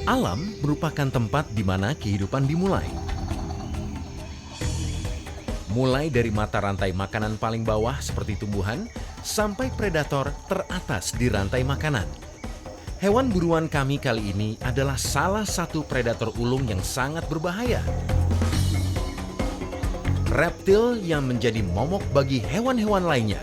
Alam merupakan tempat di mana kehidupan dimulai. Mulai dari mata rantai makanan paling bawah seperti tumbuhan, sampai predator teratas di rantai makanan. Hewan buruan kami kali ini adalah salah satu predator ulung yang sangat berbahaya. Reptil yang menjadi momok bagi hewan-hewan lainnya.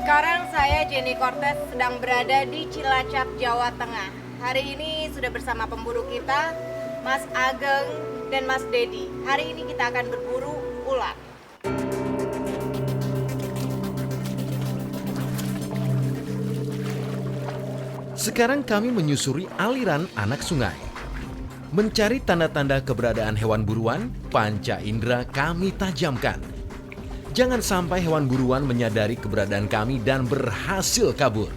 Sekarang saya Jenny Cortez sedang berada di Cilacap, Jawa Tengah. Hari ini sudah bersama pemburu kita, Mas Ageng dan Mas Dedi. Hari ini kita akan berburu ular. Sekarang kami menyusuri aliran anak sungai. Mencari tanda-tanda keberadaan hewan buruan, panca indera kami tajamkan. Jangan sampai hewan buruan menyadari keberadaan kami dan berhasil kabur.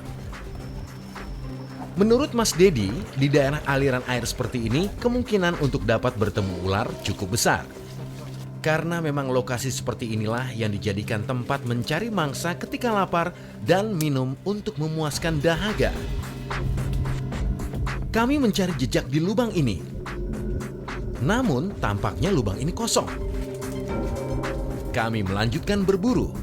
Menurut Mas Dedi, di daerah aliran air seperti ini, kemungkinan untuk dapat bertemu ular cukup besar. Karena memang lokasi seperti inilah yang dijadikan tempat mencari mangsa ketika lapar dan minum untuk memuaskan dahaga. Kami mencari jejak di lubang ini. Namun, tampaknya lubang ini kosong. Kami melanjutkan berburu.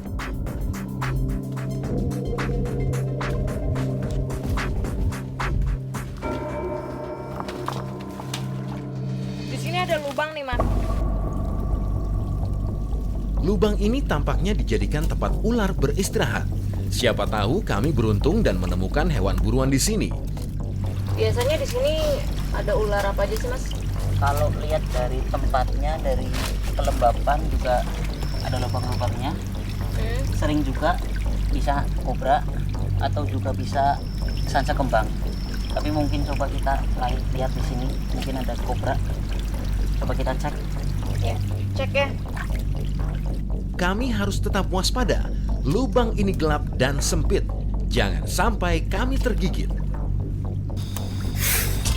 Di sini ada lubang nih, Mas. Lubang ini tampaknya dijadikan tempat ular beristirahat. Siapa tahu kami beruntung dan menemukan hewan buruan di sini. Biasanya di sini ada ular apa aja sih, Mas? Kalau lihat dari tempatnya, dari kelembapan juga ada lubang-lubangnya. Sering juga bisa kobra atau juga bisa sanca kembang. Tapi mungkin coba kita lihat di sini, mungkin ada kobra. Coba kita cek. Ya, cek ya. Kami harus tetap waspada. Lubang ini gelap dan sempit. Jangan sampai kami tergigit.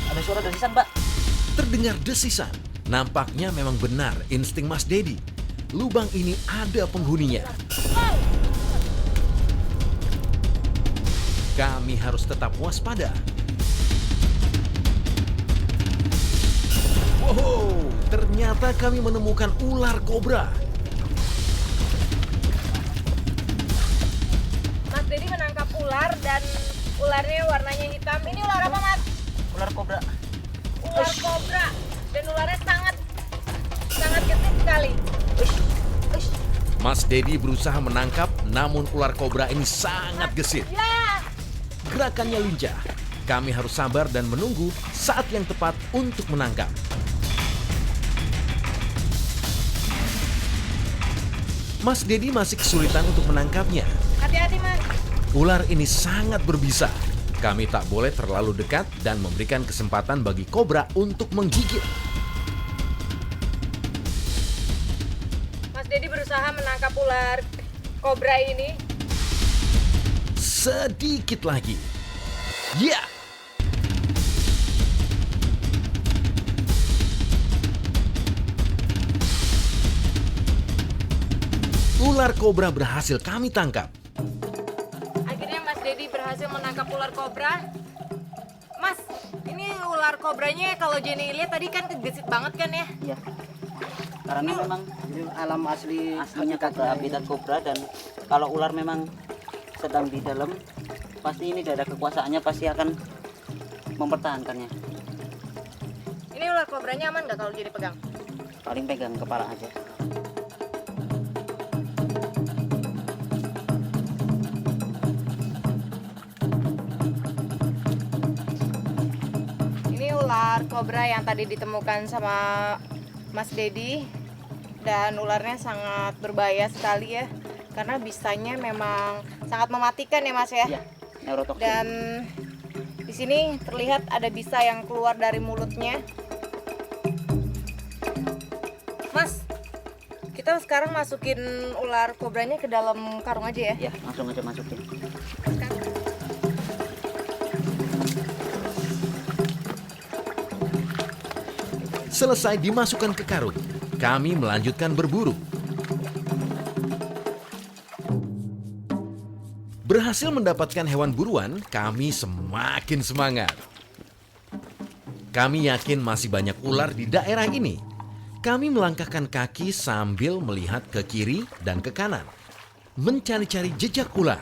Ada suara desisan, Mbak. Terdengar desisan. Nampaknya memang benar insting Mas Dedi. Lubang ini ada penghuninya. Kami harus tetap waspada. Wow, ternyata kami menemukan ular kobra. Mas Dedi menangkap ular dan ularnya warnanya hitam. Ini ular apa, Mas? Ular kobra. Ular kobra. Dan ularnya sangat gesit sekali. Mas Dedi berusaha menangkap, namun ular kobra ini sangat gesit. Ya. Gerakannya lincah. Kami harus sabar dan menunggu saat yang tepat untuk menangkap. Mas Dedi masih kesulitan untuk menangkapnya. Hati-hati, Mas. Ular ini sangat berbisa. Kami tak boleh terlalu dekat dan memberikan kesempatan bagi kobra untuk menggigit. Mas Dedi berusaha menangkap ular kobra ini. Sedikit lagi. Ya! Ular kobra berhasil kami tangkap. Akhirnya Mas Dedi berhasil menangkap ular kobra. Mas, ini ular kobranya kalau Jenny lihat tadi kan kegesit banget kan ya? Iya. Karena memang Ini alam asli aslinya kobra, habitat kobra, dan kalau ular memang sedang di dalam, pasti ini tidak ada kekuasaannya, pasti akan mempertahankannya. Ini ular kobranya aman nggak kalau jadi pegang? Paling pegang kepala aja. Ini ular kobra yang tadi ditemukan sama Mas Dedi, dan ularnya sangat berbahaya sekali ya, karena bisanya memang sangat mematikan ya, Mas ya. Iya, neurotoksin. Dan di sini terlihat ada bisa yang keluar dari mulutnya. Mas, kita sekarang masukin ular kobranya ke dalam karung aja ya. Ya, langsung aja masukin. Selesai dimasukkan ke karung, kami melanjutkan berburu. Berhasil mendapatkan hewan buruan, kami semakin semangat. Kami yakin masih banyak ular di daerah ini. Kami melangkahkan kaki sambil melihat ke kiri dan ke kanan, mencari-cari jejak ular.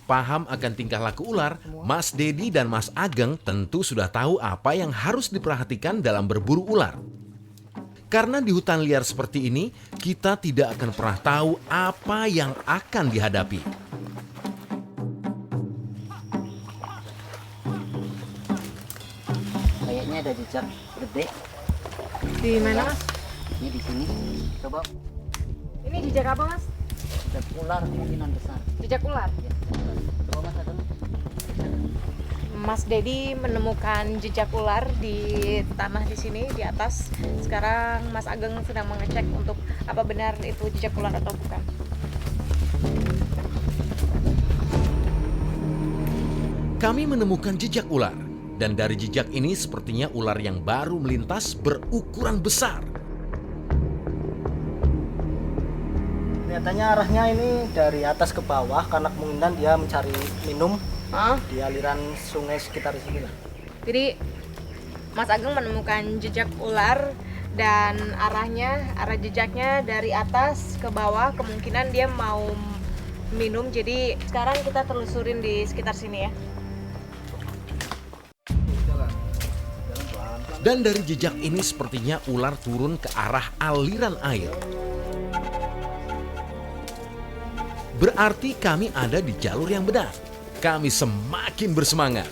Paham akan tingkah laku ular, Mas Dedi dan Mas Ageng tentu sudah tahu apa yang harus diperhatikan dalam berburu ular. Karena di hutan liar seperti ini, kita tidak akan pernah tahu apa yang akan dihadapi. Kayaknya ada jejak gede. Di mana, Mas? Ini di sini. Coba Ini jejak apa, Mas? jejak ular kemungkinan besar. Jejak ular. Ya, coba Mas Ageng. Mas Dedi menemukan jejak ular di tanah di sini di atas. Sekarang Mas Ageng sedang mengecek untuk apa benar itu jejak ular atau bukan. Kami menemukan jejak ular, dan dari jejak ini sepertinya ular yang baru melintas berukuran besar. Kelihatannya arahnya ini dari atas ke bawah karena kemungkinan dia mencari minum di aliran sungai sekitar sini lah. Jadi Mas Ageng menemukan jejak ular dan arah jejaknya dari atas ke bawah, kemungkinan dia mau minum. Jadi sekarang kita telusurin di sekitar sini ya. Dan dari jejak ini sepertinya ular turun ke arah aliran air. Berarti kami ada di jalur yang benar. Kami semakin bersemangat.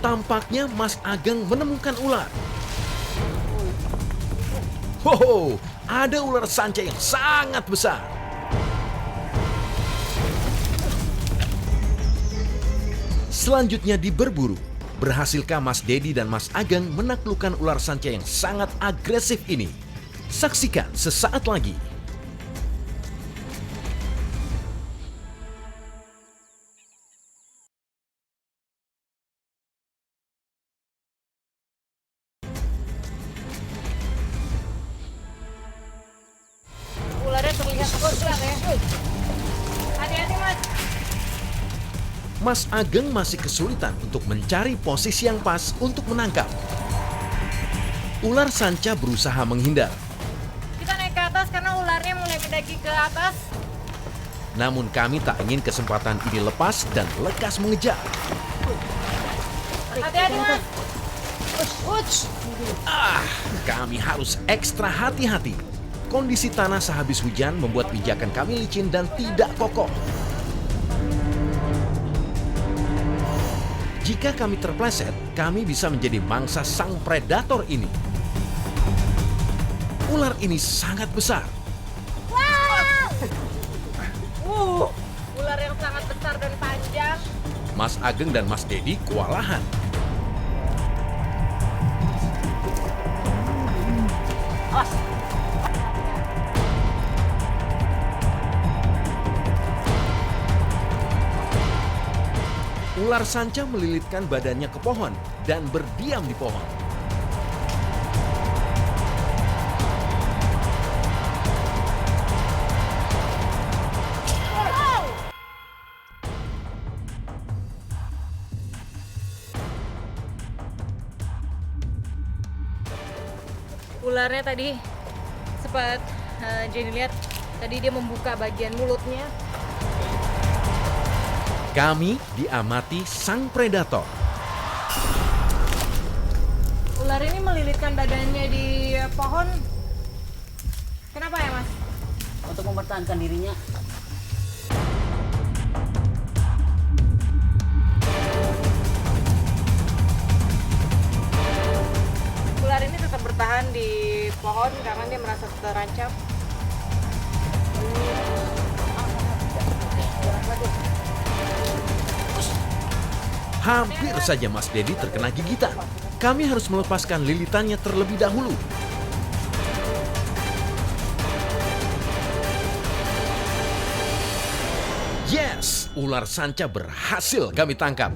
Tampaknya Mas Ageng menemukan ular. Wow, ada ular sanca yang sangat besar. Selanjutnya di berburu. Berhasilkah Mas Dedi dan Mas Ageng menaklukkan ular sanca yang sangat agresif ini? Saksikan sesaat lagi. Ularnya terlihat besar ya. Hati-hati, Mas. Mas Ageng masih kesulitan untuk mencari posisi yang pas untuk menangkap. Ular sanca berusaha menghindar. Kita naik ke atas karena ularnya mulai mendaki ke atas. Namun kami tak ingin kesempatan ini lepas dan lekas mengejar. Hati-hati, Mas. Uch. Kami harus ekstra hati-hati. Kondisi tanah sehabis hujan membuat pijakan kami licin dan tidak kokoh. Jika kami terpleset, kami bisa menjadi mangsa sang predator ini. Ular ini sangat besar. Ular yang sangat besar dan panjang. Mas Ageng dan Mas Dedi kewalahan. Ular sanca melilitkan badannya ke pohon dan berdiam di pohon. Ularnya tadi sempat Jenny lihat tadi dia membuka bagian mulutnya. Kami diamati sang predator. Ular ini melilitkan badannya di pohon. Kenapa ya, Mas? Untuk mempertahankan dirinya. Ular ini tetap bertahan di pohon karena dia merasa terancam. Hampir saja Mas Dedi terkena gigitan. Kami harus melepaskan lilitannya terlebih dahulu. Yes, ular sanca berhasil kami tangkap.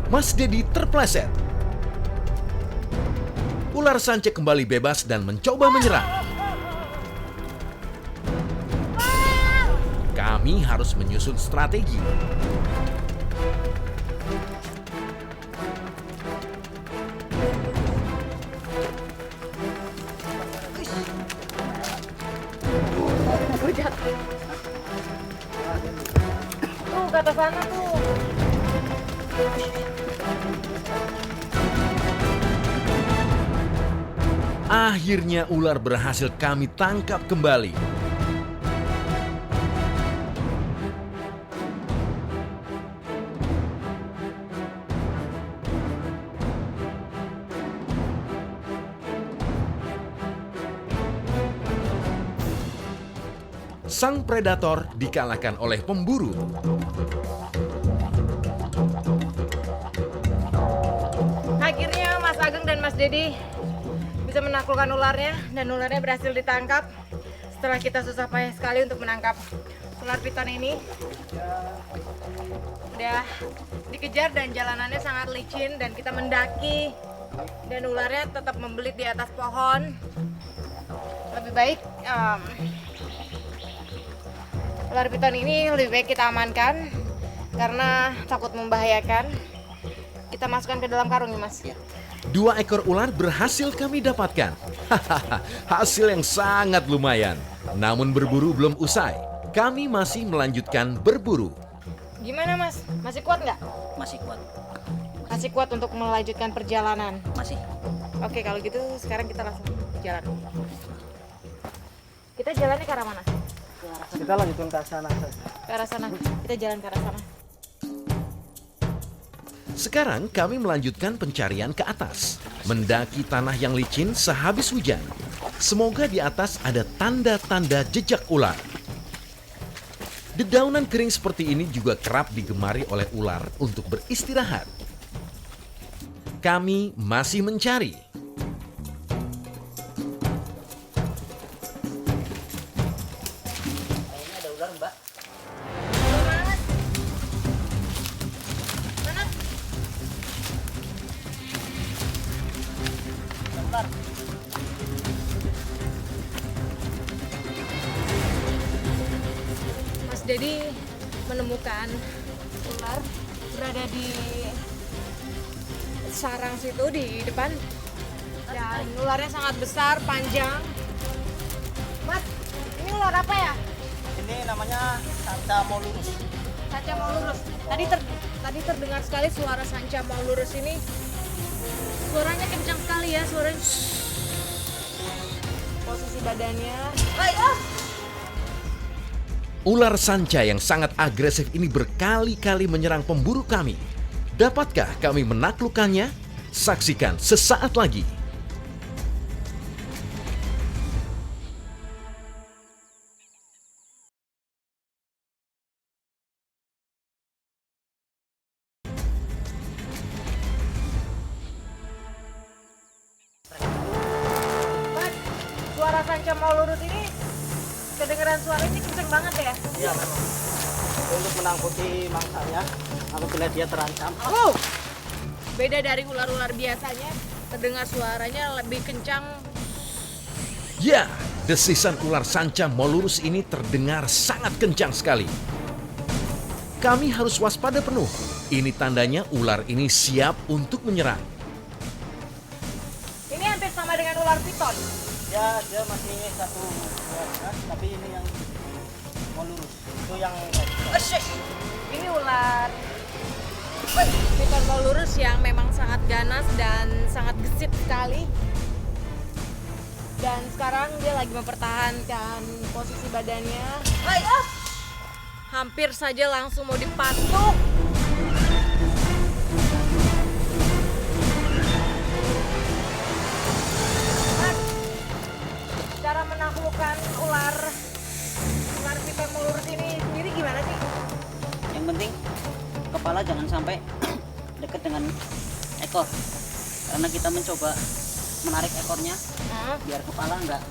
Mas Dedi terpleset. Ular sanca kembali bebas dan mencoba menyerang. Kami harus menyusun strategi. Tuh, ke atas sana tuh. Akhirnya ular berhasil kami tangkap kembali. Sang predator dikalahkan oleh pemburu. Akhirnya Mas Ageng dan Mas Dedi bisa menaklukkan ularnya dan ularnya berhasil ditangkap setelah kita susah payah sekali untuk menangkap ular piton ini. Udah dikejar dan jalanannya sangat licin dan kita mendaki dan ularnya tetap membelit di atas pohon. Lebih baik ular piton ini lebih baik kita amankan karena takut membahayakan. Kita masukkan ke dalam karung nih, Mas. 2 ekor ular berhasil kami dapatkan. Hasil yang sangat lumayan. Namun berburu belum usai. Kami masih melanjutkan berburu. Gimana, Mas? Masih kuat nggak? Masih kuat. Masih kuat untuk melanjutkan perjalanan. Masih. Oke, kalau gitu sekarang kita langsung jalan. Kita jalannya ke arah mana? Kita lanjutkan ke sana saja. Ke arah sana. Kita jalan ke arah sana. Sekarang kami melanjutkan pencarian ke atas. Mendaki tanah yang licin sehabis hujan. Semoga di atas ada tanda-tanda jejak ular. Dedaunan kering seperti ini juga kerap digemari oleh ular untuk beristirahat. Kami masih mencari. Kayaknya ada ular, Mbak. Mana? Ada ular. Mas Dedi menemukan ular berada di sarang situ di depan. Dan ularnya sangat besar, panjang. Mas, ini ular apa ya? Ini namanya sanca molurus. Sanca maulurus. Tadi terdengar sekali suara sanca maulurus ini. Suaranya kencang sekali ya, suaranya. Posisi badannya. Ular sanca yang sangat agresif ini berkali-kali menyerang pemburu kami. Dapatkah kami menaklukkannya? Saksikan sesaat lagi. Mas, suara sanca maulurus ini kedengeran suaranya kenceng banget ya? Iya memang. Untuk menangkuti mangsanya apabila dia terancam. Beda dari ular-ular biasanya, terdengar suaranya lebih kencang. Ya, desisan ular sanca molurus ini terdengar sangat kencang sekali. Kami harus waspada penuh. Ini tandanya ular ini siap untuk menyerang. Ini hampir sama dengan ular piton. Ya, dia masih satu keluarga, tapi ini yang molurus. Itu yang Ini ular piton maulurus yang memang sangat ganas dan sangat gesit sekali. Dan sekarang dia lagi mempertahankan posisi badannya. Hampir saja langsung mau dipatuk. cara menaklukkan ular piton melurus ini sendiri gimana sih? Yang penting kepala jangan sampai dekat dengan ekor, karena kita mencoba menarik ekornya biar kepala nggak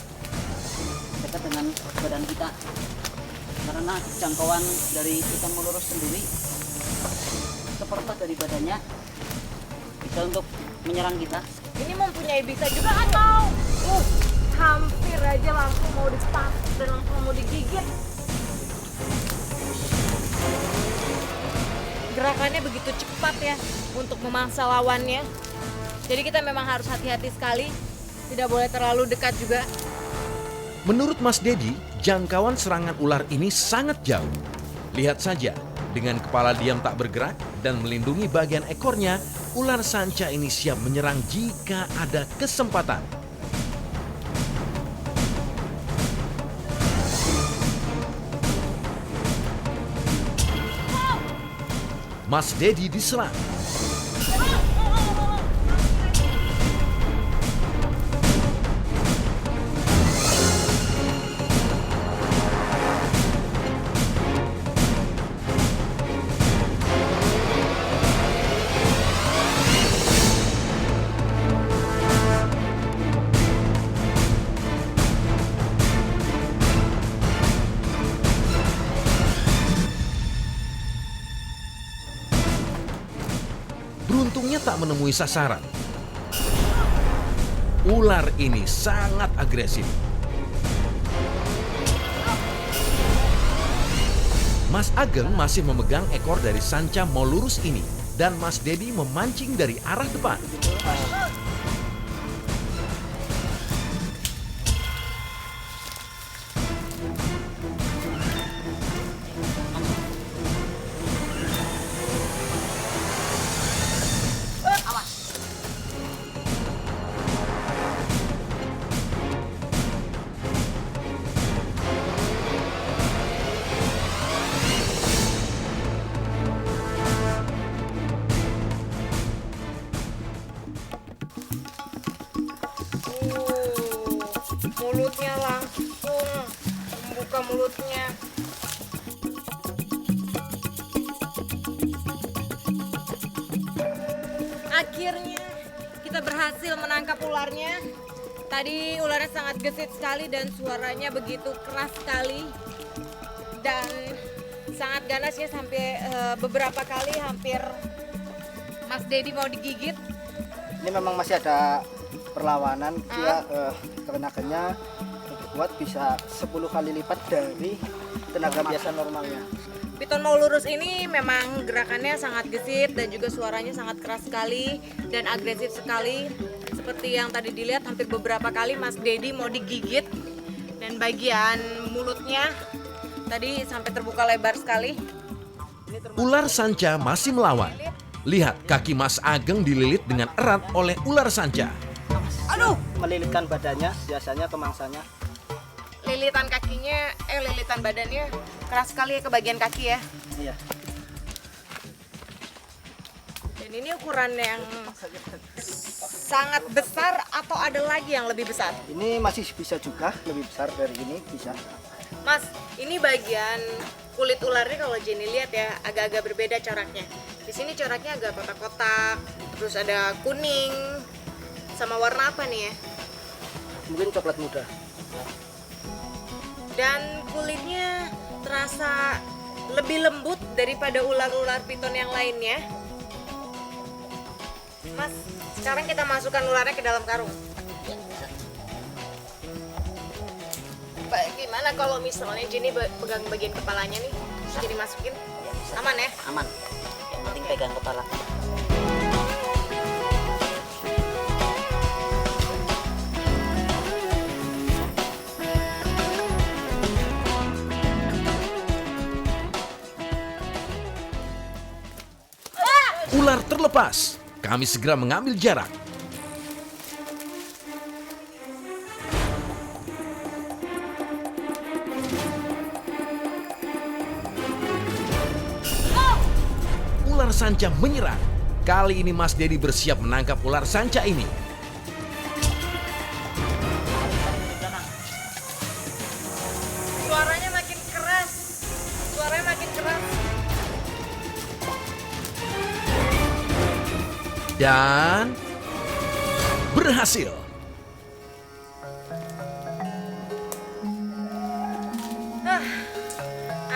dekat dengan badan kita, karena jangkauan dari piton melurus sendiri seperempat dari badannya bisa untuk menyerang kita. Ini mempunyai bisa juga atau hampir aja langsung mau dipas dan langsung mau digigit. Gerakannya begitu cepat ya untuk memangsa lawannya. Jadi kita memang harus hati-hati sekali, tidak boleh terlalu dekat juga. Menurut Mas Dedi, jangkauan serangan ular ini sangat jauh. Lihat saja, dengan kepala diam tak bergerak dan melindungi bagian ekornya, ular sanca ini siap menyerang jika ada kesempatan. Mas Dedi diserang. Beruntungnya tak menemui sasaran. Ular ini sangat agresif. Mas Ageng masih memegang ekor dari sanca molurus ini dan Mas Dedi memancing dari arah depan. Mulutnya langsung membuka mulutnya. Akhirnya kita berhasil menangkap ularnya. Tadi ularnya sangat gesit sekali dan suaranya begitu keras sekali dan sangat ganas ya, sampai beberapa kali hampir Mas Dedi mau digigit. Ini memang masih ada perlawanan, dia tenaganya lebih kuat, bisa 10 kali lipat dari tenaga biasa normalnya. Piton molurus ini memang gerakannya sangat gesit dan juga suaranya sangat keras sekali dan agresif sekali. Seperti yang tadi dilihat, hampir beberapa kali Mas Dedi mau digigit dan bagian mulutnya tadi sampai terbuka lebar sekali. Ular sanca masih melawan. Lihat, kaki Mas Ageng dililit dengan erat oleh ular sanca. Aduh, Melilitkan badannya, biasanya ke mangsanya. lilitan kakinya, lilitan badannya keras sekali ya ke bagian kaki ya. Iya. Dan ini ukuran yang sangat besar atau ada lagi yang lebih besar? Ini masih bisa juga, lebih besar dari ini bisa. Mas, ini bagian kulit ularnya kalau Jenny lihat ya agak-agak berbeda coraknya. Di sini coraknya agak kotak-kotak, terus ada kuning, sama warna apa nih ya? Mungkin coklat muda. Dan kulitnya terasa lebih lembut daripada ular-ular piton yang lainnya. Mas, sekarang kita masukkan ularnya ke dalam karung. Gimana kalau misalnya Jenny pegang bagian kepalanya nih, jadi masukin? Aman ya? Aman. Yang penting pegang kepala. Ular terlepas. Kami segera mengambil jarak. Ular sanca menyerang. Kali ini Mas Dedi bersiap menangkap ular sanca ini. Dan berhasil.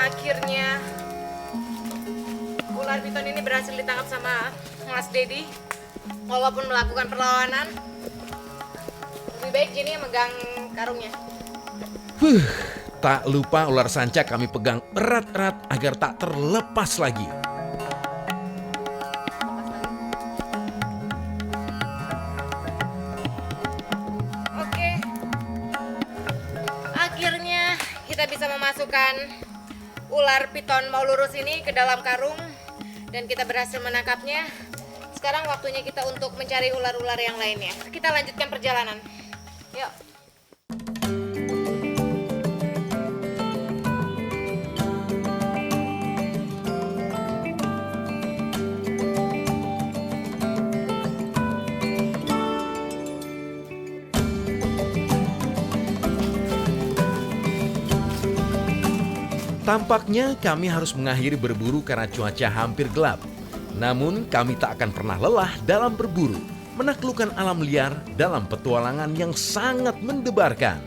Akhirnya ular piton ini berhasil ditangkap sama Mas Dedi. Walaupun melakukan perlawanan, lebih baik Jenny yang megang karungnya. Tak lupa ular sanca kami pegang erat-erat agar tak terlepas lagi. Oke, akhirnya kita bisa memasukkan ular piton Maulurus ini ke dalam karung dan kita berhasil menangkapnya. Sekarang waktunya kita untuk mencari ular-ular yang lainnya. Kita lanjutkan perjalanan. Yuk. Tampaknya kami harus mengakhiri berburu karena cuaca hampir gelap. Namun kami tak akan pernah lelah dalam berburu, menaklukkan alam liar dalam petualangan yang sangat mendebarkan.